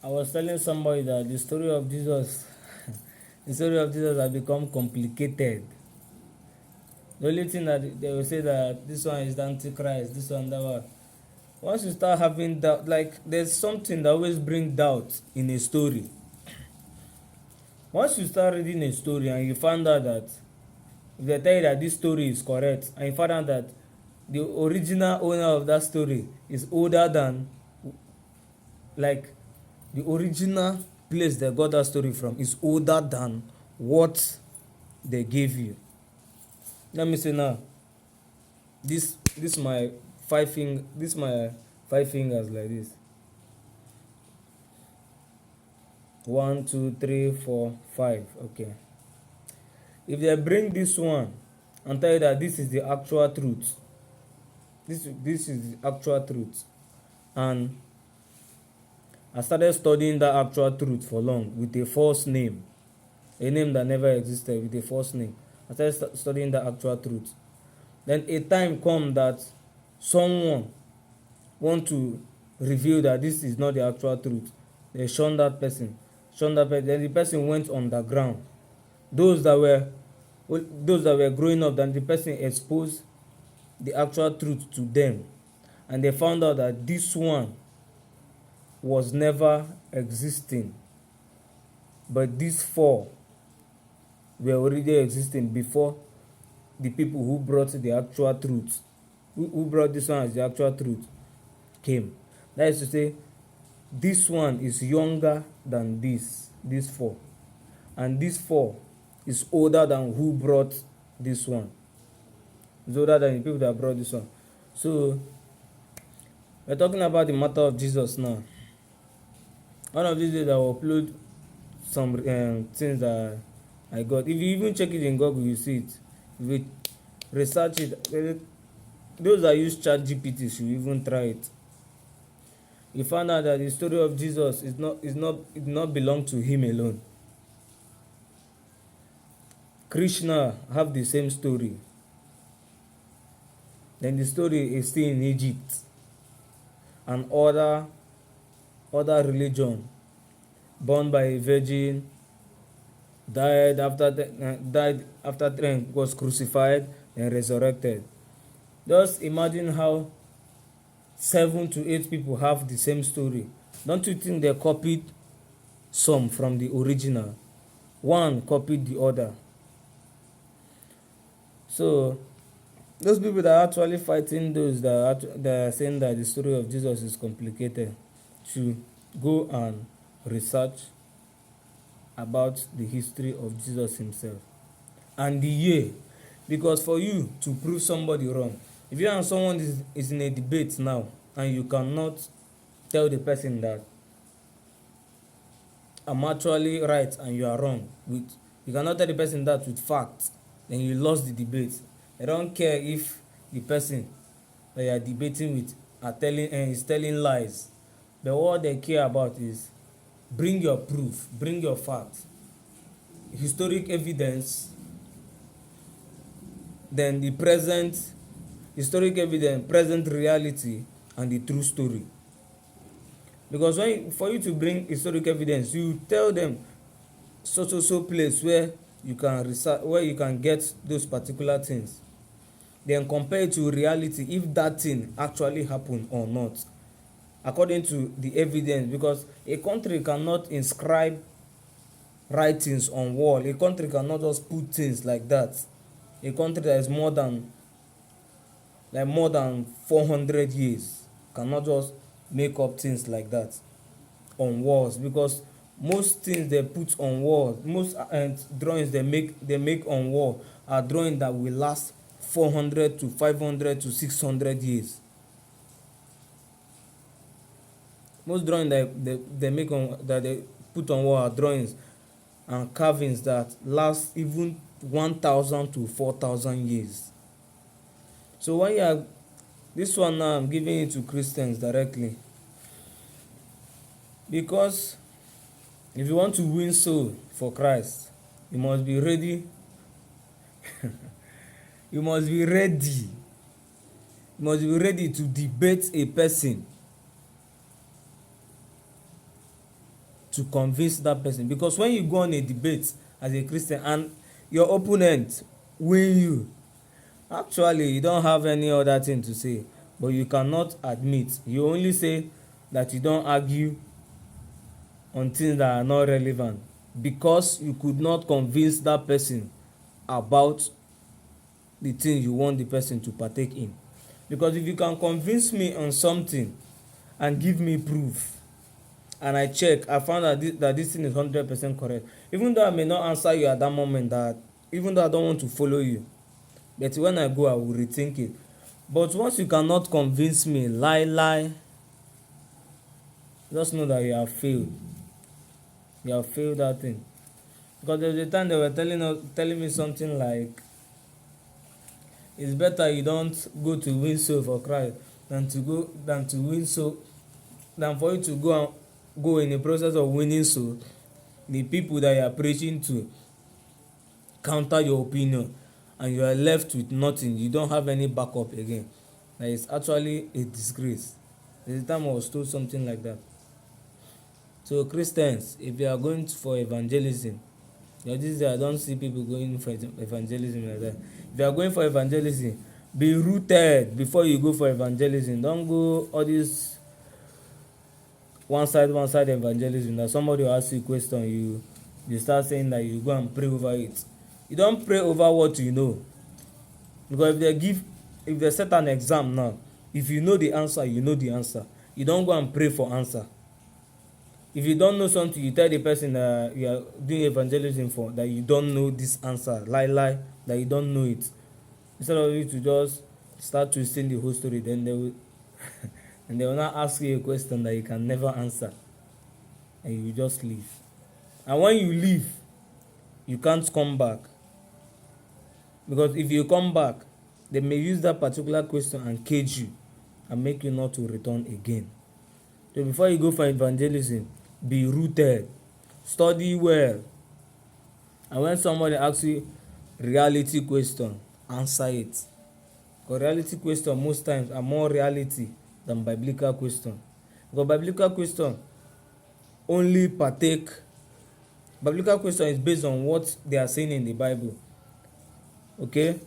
I was telling somebody that the story of Jesus, the story of Jesus has become complicated. The only thing that they will say that this one is the Antichrist, this one, that one. Once you start having doubt, like there's something that always brings doubt in a story. Once you start reading a story and you find out that if they tell you that this story is correct and you find out that the original owner of that story is older than, like, the original place they got that story from is older than what they gave you. Let me say now, this my five fingers like this. 1, 2, 3, 4, 5. Okay. If they bring this one and tell you that this is the actual truth, this is the actual truth, and I started studying that actual truth for long with a false name, a name that never existed, with a false name. I started studying that actual truth. Then a time come that someone want to reveal that this is not the actual truth. They shun that person. Then the person went underground. Those that were growing up, then the person exposed the actual truth to them, and they found out that this one was never existing, but these four were already existing before the people who brought the actual truth, who brought this one as the actual truth, came. That is to say, this one is younger than these four, and this four is older than who brought this one. It's older than the people that brought this one. So we're talking about the matter of Jesus now. One of these days I will upload some things that I got. If you even check it in Google, you see it. If you research it, those that use ChatGPT should even try it. You find out that the story of Jesus it did not belong to him alone. Krishna have the same story. Then the story is still in Egypt and other religion, born by a virgin, died after was crucified and resurrected. Just imagine how 7 to 8 people have the same story. Don't you think they copied some from the original? One copied the other. So those people that are actually fighting those that are saying that the story of Jesus is complicated should go and research about the history of Jesus himself and the year. Because for you to prove somebody wrong, if you and someone is in a debate now and you cannot tell the person that I'm actually right and you are wrong, you cannot tell the person that with facts, then you lost the debate. They don't care if the person that you are debating with is telling lies. But what they care about is bring your proof, bring your facts, historic evidence, then the present historic evidence, present reality, and the true story. Because for you to bring historic evidence, you tell them so place where you can research, where you can get those particular things, then compare it to reality, if that thing actually happened or not, according to the evidence. Because a country cannot inscribe writings on wall. A country cannot just put things like that. A country that is more than 400 years cannot just make up things like that on walls. Because most things they put on walls, most drawings they make on wall are drawings that will last 400 to 500 to 600 years. Most drawings that they put on wall are drawings and carvings that last even 1,000 to 4,000 years. So when you are this one now, I'm giving it to Christians directly, because if you want to win soul for Christ, you must be ready. You must be ready. You must be ready to debate a person. to convince that person. Because when you go on a debate as a Christian and your opponent win you, actually you don't have any other thing to say, but you cannot admit. You only say that you don't argue on things that are not relevant because you could not convince that person about the thing you want the person to partake in. Because if you can convince me on something and give me proof, and I check, I found that this thing is 100% correct, even though I may not answer you at that moment, that even though I don't want to follow you, but when I go I will rethink it. But once you cannot convince me, lie, just know that you have failed. You have failed that thing. Because there was a time they were telling me something like, it's better you don't go to win soul for Christ than to win soul, than for you to go in the process of winning soul, the people that you are preaching to counter your opinion, and you are left with nothing. You don't have any backup again. That is actually a disgrace. There's a time I was told something like that. So Christians, if you are going for evangelism, this day I don't see people going for evangelism like that. If you are going for evangelism, be rooted before you go for evangelism. Don't go all this one side evangelism that somebody will ask you a question, you start saying that you go and pray over it. You don't pray over what you know. Because if they set an exam now, if you know the answer, you know the answer. You don't go and pray for answer. If you don't know something, you tell the person that you are doing evangelism for that you don't know this answer. Lie, that you don't know it. Instead of you to just start twisting the whole story, then they will and they will not ask you a question that you can never answer, and you just leave. And when you leave, you can't come back, because if you come back, they may use that particular question and cage you and make you not to return again. So before you go for evangelism, be rooted, study well, and when somebody asks you reality question, answer it. Because reality question most times are more reality than biblical question. Because biblical question is based on what they are saying in the Bible. Okay?